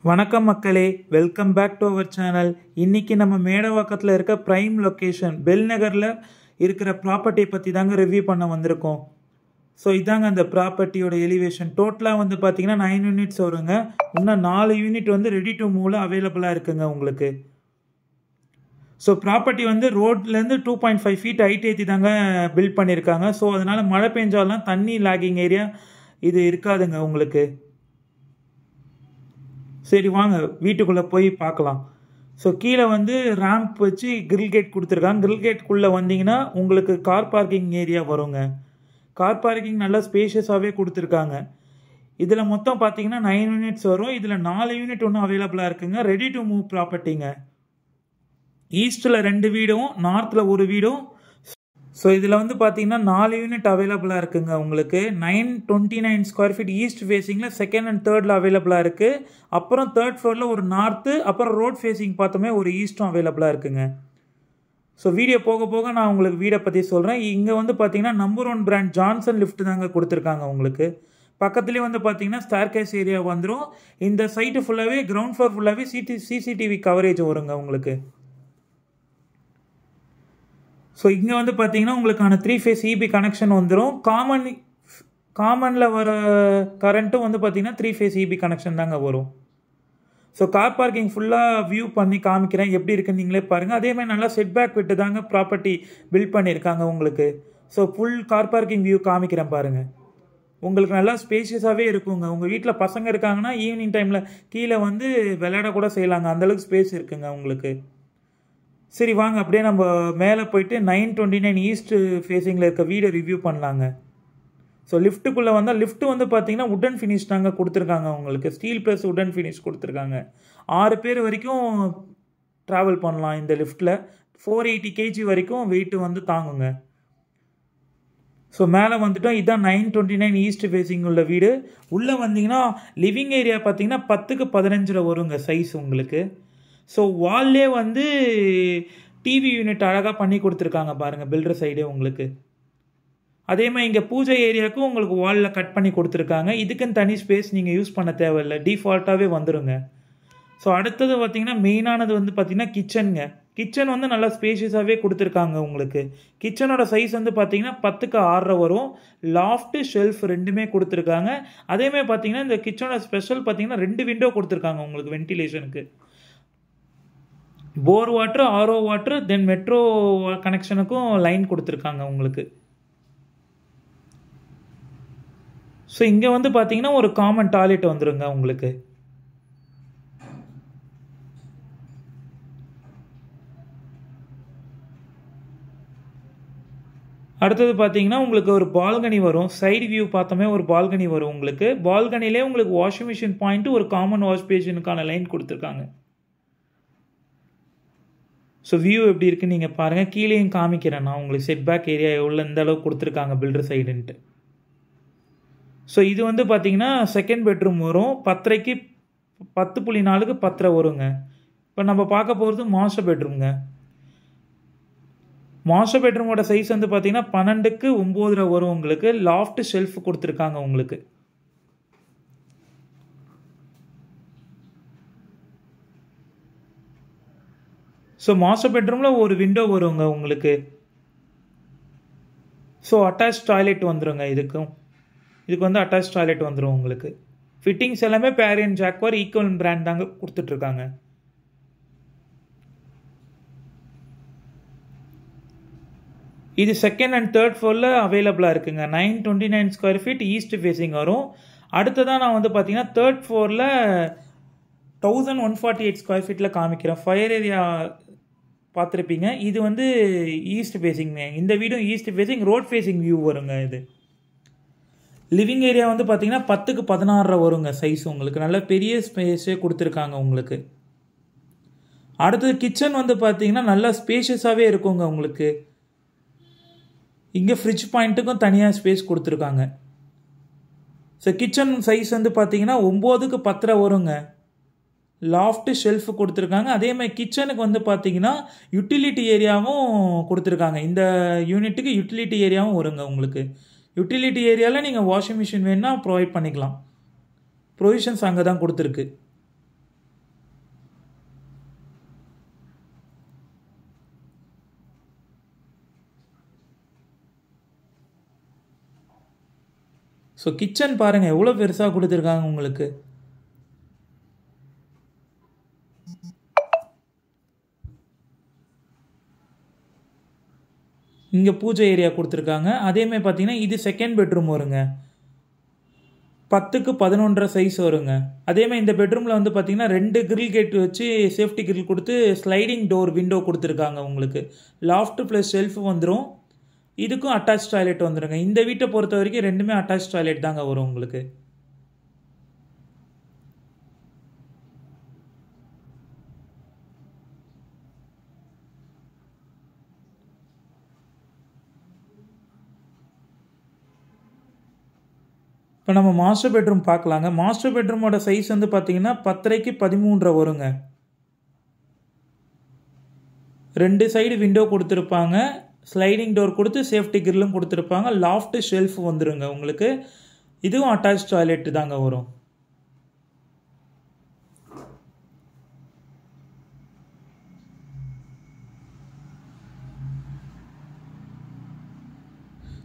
வணக்கம் மக்களே, welcome back to our channel. இன்றைக்கி நம்ம மேடவாக்கத்தில் இருக்க ப்ரைம் லொக்கேஷன் பெல் நகரில் இருக்கிற ப்ராப்பர்ட்டி பற்றி தாங்க ரிவ்யூ பண்ண வந்திருக்கோம். ஸோ இதாங்க அந்த ப்ராப்பர்ட்டியோட எலிவேஷன். டோட்டலாக வந்து பார்த்திங்கன்னா 9 யூனிட்ஸ் வருங்க. இன்னும் 4 யூனிட் வந்து ரெடி டு மூவில் அவைலபிளாக இருக்குங்க உங்களுக்கு. ஸோ ப்ராப்பர்ட்டி வந்து ரோட்லேருந்து 2.5 ஃபீட் ஹைட் ஏற்றி தாங்க பில்ட் பண்ணியிருக்காங்க. ஸோ அதனால் மழை பெஞ்சாலாம் தண்ணி லாகிங் ஏரியா இது இருக்காதுங்க உங்களுக்கு. சரி வாங்க வீட்டுக்குள்ளே போய் பார்க்கலாம். ஸோ கீழே வந்து ரேம்ப் வச்சு கிரில் கேட் கொடுத்துருக்காங்க. கிரில் கேட்டுக்குள்ளே வந்தீங்கன்னா உங்களுக்கு கார் பார்க்கிங் ஏரியா வருங்க. கார் பார்க்கிங் நல்லா ஸ்பேஷியஸாகவே கொடுத்துருக்காங்க. இதில் மொத்தம் பார்த்தீங்கன்னா 9 யூனிட்ஸ் வரும். இதில் 4 யூனிட் ஒன்றும் அவைலபிளாக இருக்குங்க. ரெடி டு மூவ் ப்ராப்பர்ட்டிங்க. ஈஸ்ட்டில் 2 வீடும், நார்த்தில் 1 வீடும். ஸோ இதில் வந்து பார்த்தீங்கன்னா 4 யூனிட் அவைலபிளாக இருக்குங்க உங்களுக்கு. 929 ஸ்கொயர் ஃபீட் ஈஸ்ட் ஃபேஸிங்கில் செகண்ட் அண்ட் தேர்டில் அவைலபிளாக இருக்குது. அப்புறம் தேர்ட் ஃப்ளோரில் ஒரு நார்த்து, அப்புறம் ரோட் ஃபேஸிங் பார்த்தோமே ஒரு ஈஸ்ட்டும் அவைலபிளாக இருக்குங்க. ஸோ வீடியோ போக போக நான் உங்களுக்கு வீடை பற்றி சொல்கிறேன். இங்கே வந்து பார்த்தீங்கன்னா நம்பர் 1 பிராண்ட் ஜான்சன் லிஃப்ட் தாங்க கொடுத்துருக்காங்க உங்களுக்கு. பக்கத்துலேயே வந்து பார்த்தீங்கன்னா ஸ்டார்கேஸ் ஏரியா வந்துடும். இந்த சைட்டு ஃபுல்லாகவே கிரவுண்ட் ஃப்ளோர் ஃபுல்லாகவே சிசிடிவி கவரேஜ் வருங்க உங்களுக்கு. ஸோ இங்கே வந்து பார்த்தீங்கன்னா உங்களுக்கான 3 ஃபேஸ் இபி கனெக்ஷன் வந்துடும். காமனில் வர கரண்ட்டும் வந்து பார்த்தீங்கன்னா 3 ஃபேஸ் இபி கனெக்ஷன் தாங்க வரும். ஸோ கார் பார்க்கிங் ஃபுல்லாக வியூ பண்ணி காமிக்கிறேன், எப்படி இருக்குன்னு நீங்களே பாருங்கள். அதேமாதிரி நல்லா செட் பேக் விட்டு தாங்க ப்ராப்பர்ட்டி பில்ட் பண்ணியிருக்காங்க உங்களுக்கு. So full car parking view காமிக்கிறேன் பாருங்கள். உங்களுக்கு நல்லா ஸ்பேஷியஸாகவே இருக்குங்க. உங்கள் வீட்டில் பசங்க இருக்காங்கன்னா ஈவினிங் டைமில் கீழே வந்து விளையாட கூட செய்யலாங்க. அந்தளவுக்கு ஸ்பேஸ் இருக்குங்க உங்களுக்கு. சரி வாங்க அப்படியே நம்ம மேலே போயிட்டு 929 ஈஸ்ட் ஃபேஸிங்கில் இருக்க வீடை ரிவ்யூ பண்ணலாங்க. ஸோ லிஃப்ட்டுக்குள்ளே வந்தால் லிஃப்ட்டு வந்து பார்த்தீங்கன்னா உடன் ஃபினிஷ் தாங்க கொடுத்துருக்காங்க உங்களுக்கு. ஸ்டீல் ப்ளஸ் உடன் ஃபினிஷ் கொடுத்துருக்காங்க. 6 பேர் வரைக்கும் ட்ராவல் பண்ணலாம் இந்த லிஃப்ட்டில். 480 kg வரைக்கும் வெயிட்டு வந்து தாங்குங்க. ஸோ மேலே வந்துட்டோம். இதுதான் 929 ஈஸ்ட் ஃபேஸிங் உள்ள வீடு. உள்ளே வந்தீங்கன்னா லிவிங் ஏரியா பார்த்தீங்கன்னா 10க்கு 15 வருங்க சைஸ் உங்களுக்கு. ஸோ வால்லே வந்து டிவி யூனிட் அழகாக பண்ணி கொடுத்துருக்காங்க பாருங்கள் பில்டர் சைடே உங்களுக்கு. அதே மாதிரி இங்கே பூஜை ஏரியாவுக்கும் உங்களுக்கு வாலில் கட் பண்ணி கொடுத்துருக்காங்க. இதுக்குன்னு தனி ஸ்பேஸ் நீங்கள் யூஸ் பண்ண தேவையில்லை, டிஃபால்ட்டாகவே வந்துடுங்க. ஸோ அடுத்தது பார்த்தீங்கன்னா மெயினானது வந்து பார்த்தீங்கன்னா கிச்சனுங்க. கிச்சன் வந்து நல்லா ஸ்பேஷியஸாகவே கொடுத்துருக்காங்க உங்களுக்கு. கிச்சனோட சைஸ் வந்து பார்த்தீங்கன்னா 10க்கு 6 வரும். லாஃப்ட்டு ஷெல்ஃப் ரெண்டுமே கொடுத்துருக்காங்க. அதேமாதிரி பார்த்தீங்கன்னா இந்த கிச்சனோட ஸ்பெஷல் பார்த்தீங்கன்னா 2 விண்டோ கொடுத்துருக்காங்க உங்களுக்கு வென்டிலேஷனுக்கு. போர் வாட்டர், ஆர்ஓ வாட்டர், தென் மெட்ரோ கனெக்ஷனுக்கும் லைன் கொடுத்துருக்காங்க உங்களுக்கு. ஸோ இங்கே வந்து பார்த்தீங்கன்னா ஒரு காமன் டாய்லெட் வந்துருங்க உங்களுக்கு. அடுத்தது பார்த்தீங்கன்னா உங்களுக்கு ஒரு பால்கனி வரும். சைடு வியூ பார்த்தோமே ஒரு பால்கனி வரும் உங்களுக்கு. பால்கனிலே உங்களுக்கு வாஷிங் மிஷின் பாயிண்ட்டு, ஒரு காமன் வாஷ் பேஷனுக்கான லைன் கொடுத்துருக்காங்க. ஸோ வியூ எப்படி இருக்குன்னு நீங்கள் பாருங்கள். கீழேயும் காமிக்கிறேன் நான் உங்களுக்கு செட் பேக் ஏரியா எவ்வளோ இந்த அளவுக்கு கொடுத்துருக்காங்க பில்டர் சைடுன்ட்டு. ஸோ இது வந்து பார்த்தீங்கன்னா செகண்ட் பெட்ரூம் வரும். 10.5க்கு 10.4க்கு 10 வருங்க. இப்போ நம்ம பார்க்க போகிறது மாஸ்டர் பெட்ரூம்ங்க. மாஸ்டர் பெட்ரூமோட சைஸ் வந்து பார்த்தீங்கன்னா 12க்கு 9 வரும் உங்களுக்கு. லாஃப்ட் ஷெல்ஃப் கொடுத்துருக்காங்க உங்களுக்கு. ஸோ மாஸ்டர் பெட்ரூமில் ஒரு விண்டோ வருங்க உங்களுக்கு. ஸோ அட்டாச் டாய்லெட் வந்துடுங்க. இதுக்கு வந்து அட்டாச் டாய்லெட் வந்துடும் உங்களுக்கு. ஃபிட்டிங்ஸ் எல்லாமே பேரியன் ஜாக்வார் ஈக்குவல் பிராண்ட் தாங்க கொடுத்துட்ருக்காங்க. இது செகண்ட் அண்ட் தேர்ட் ஃப்ளோரில் அவைலபிளாக இருக்குங்க. 929 ஸ்கொயர் ஃபீட் ஈஸ்ட் ஃபேஸிங் வரும். அடுத்ததான் நான் வந்து பார்த்தீங்கன்னா தேர்ட் ஃப்ளோரில் 1148 ஸ்கொயர் ஃபீட்டில் காமிக்கிறேன். ஃபயர் ஏரியா பார்த்துருப்பீங்க. இது வந்து ஈஸ்ட் ஃபேஸிங்க. இந்த வீடும் east facing, road facing view வருங்க. இது லிவிங் ஏரியா வந்து பார்த்தீங்கன்னா 10க்கு 16 வருங்க சைஸ் உங்களுக்கு. நல்ல பெரிய ஸ்பேஸே கொடுத்துருக்காங்க உங்களுக்கு. அடுத்தது கிச்சன் வந்து பார்த்தீங்கன்னா நல்லா ஸ்பேஷியஸாகவே இருக்குங்க உங்களுக்கு. இங்கே ஃப்ரிட்ஜ் பாயிண்ட்டுக்கும் தனியாக ஸ்பேஸ் கொடுத்துருக்காங்க. ஸோ கிச்சன் சைஸ் வந்து பார்த்தீங்கன்னா 9க்கு 10 வருங்க. லாஃப்ட்டு ஷெல்ஃப் கொடுத்துருக்காங்க. அதே மாதிரி கிச்சனுக்கு வந்து பார்த்தீங்கன்னா யூட்டிலிட்டி ஏரியாவும் கொடுத்துருக்காங்க. இந்த யூனிட்டுக்கு யூட்டிலிட்டி ஏரியாவும் வருங்க உங்களுக்கு. யூட்டிலிட்டி ஏரியாவில் நீங்கள் வாஷிங் மிஷின் வேணுன்னா ப்ரொவைட் பண்ணிக்கலாம். ப்ரொவிஷன்ஸ் அங்கே தான் கொடுத்துருக்கு. ஸோ கிச்சன் பாருங்கள் எவ்வளோ பெருசாக கொடுத்துருக்காங்க உங்களுக்கு. இங்கே பூஜை ஏரியா கொடுத்துருக்காங்க. அதேமாதிரி பார்த்தீங்கன்னா இது செகண்ட் பெட்ரூம் வருங்க. 10க்கு 11.5 சைஸ் வருங்க. அதேமாதிரி இந்த பெட்ரூமில் வந்து பார்த்தீங்கன்னா 2 கிரில் கேட் வச்சு சேஃப்டி கிரில் கொடுத்து ஸ்லைடிங் டோர் விண்டோ கொடுத்துருக்காங்க உங்களுக்கு. லாஃப்ட் ப்ளஸ் ஷெல்ஃப் வந்துடும். இதுக்கும் அட்டாச் டாய்லெட் வந்துடுங்க. இந்த வீட்டை பொறுத்த வரைக்கும் ரெண்டுமே அட்டாச் டாய்லெட் தாங்க வரும் உங்களுக்கு. இப்போ நம்ம மாஸ்டர் பெட்ரூம் பார்க்கலாங்க. மாஸ்டர் பெட்ரூமோட சைஸ் வந்து பார்த்தீங்கன்னா 10.5க்கு 13 வருங்க. 2 சைடு விண்டோ கொடுத்துருப்பாங்க. ஸ்லைடிங் டோர் கொடுத்து சேஃப்டி கிரில்லும் கொடுத்துருப்பாங்க. லாஃப்ட் ஷெல்ஃப் வந்துடுங்க உங்களுக்கு. இதுவும் அட்டாச் டாய்லெட் தாங்க வரும்.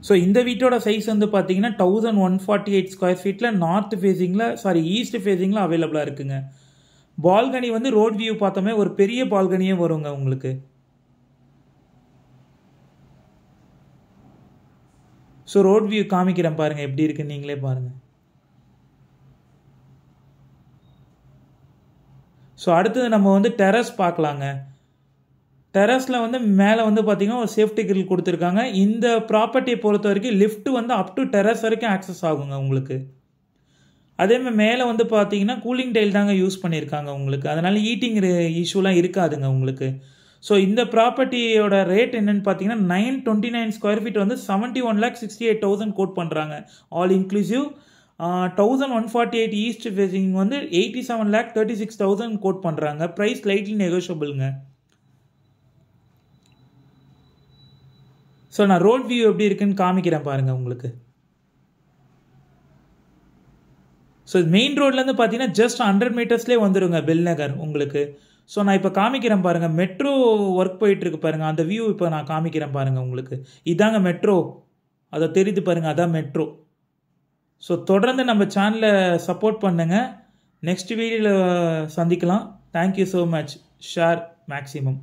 ஸோ இந்த வீட்டோட சைஸ் வந்து பார்த்தீங்கன்னா 1148 ஸ்கொயர் ஃபீட்டில் நார்த் ஃபேஸிங்கில் ஈஸ்ட் ஃபேஸிங்கில் அவைலபிளாக இருக்குங்க. பால்கனி வந்து ரோட் வியூ பார்த்தோமே ஒரு பெரிய பால்கனியே வருங்க உங்களுக்கு. ஸோ ரோட் வியூ காமிக்கிறேன் பாருங்கள் எப்படி இருக்குன்னு நீங்களே பாருங்கள். ஸோ அடுத்தது நம்ம வந்து டெரஸ் பார்க்கலாங்க. டெரஸில் வந்து மேலே வந்து பார்த்தீங்கன்னா ஒரு சேஃப்டி கிரில் கொடுத்துருக்காங்க. இந்த ப்ராப்பர்ட்டியை பொறுத்த வரைக்கும் லிஃப்ட் வந்து அப் டு டெரஸ் வரைக்கும் ஆக்சஸ் ஆகுங்க உங்களுக்கு. அதேமாதிரி மேலே வந்து பார்த்தீங்கன்னா கூலிங் டைல் தாங்க யூஸ் பண்ணியிருக்காங்க உங்களுக்கு. அதனால் ஹீட்டிங் இஷ்யூலாம் இருக்காதுங்க உங்களுக்கு. ஸோ இந்த ப்ராப்பர்ட்டியோட ரேட் என்னென்னு பார்த்தீங்கன்னா 929 ஸ்கொயர் ஃபீட் வந்து 71,68,000 கோட் பண்ணுறாங்க. ஆல் இன்க்ளூசிவ் 1148 ஈஸ்ட் ஃபேஸிங் வந்து 87,36,000 கோட் பண்ணுறாங்க. ப்ரைஸ் லைட்லி நெகோஷியபிளுங்க. ஸோ நான் ரோட் வியூ எப்படி இருக்குன்னு காமிக்கிறேன் பாருங்கள் உங்களுக்கு. ஸோ மெயின் ரோட்லேருந்து பார்த்தீங்கன்னா ஜஸ்ட் 100 மீட்டர்ஸ்லேயே வந்துடுங்க பெல் நகர் உங்களுக்கு. ஸோ நான் இப்போ காமிக்கிறேன் பாருங்கள். மெட்ரோ ஒர்க் போயிட்டுருக்கு பாருங்கள். அந்த வியூ இப்போ நான் காமிக்கிறேன் பாருங்கள் உங்களுக்கு. இதாங்க மெட்ரோ, அதை தெரியுது பாருங்கள், அதான் மெட்ரோ. ஸோ தொடர்ந்து நம்ம சேனலை சப்போர்ட் பண்ணுங்கள். நெக்ஸ்ட் வீடியோவில் சந்திக்கலாம். Thank you so much. Share maximum.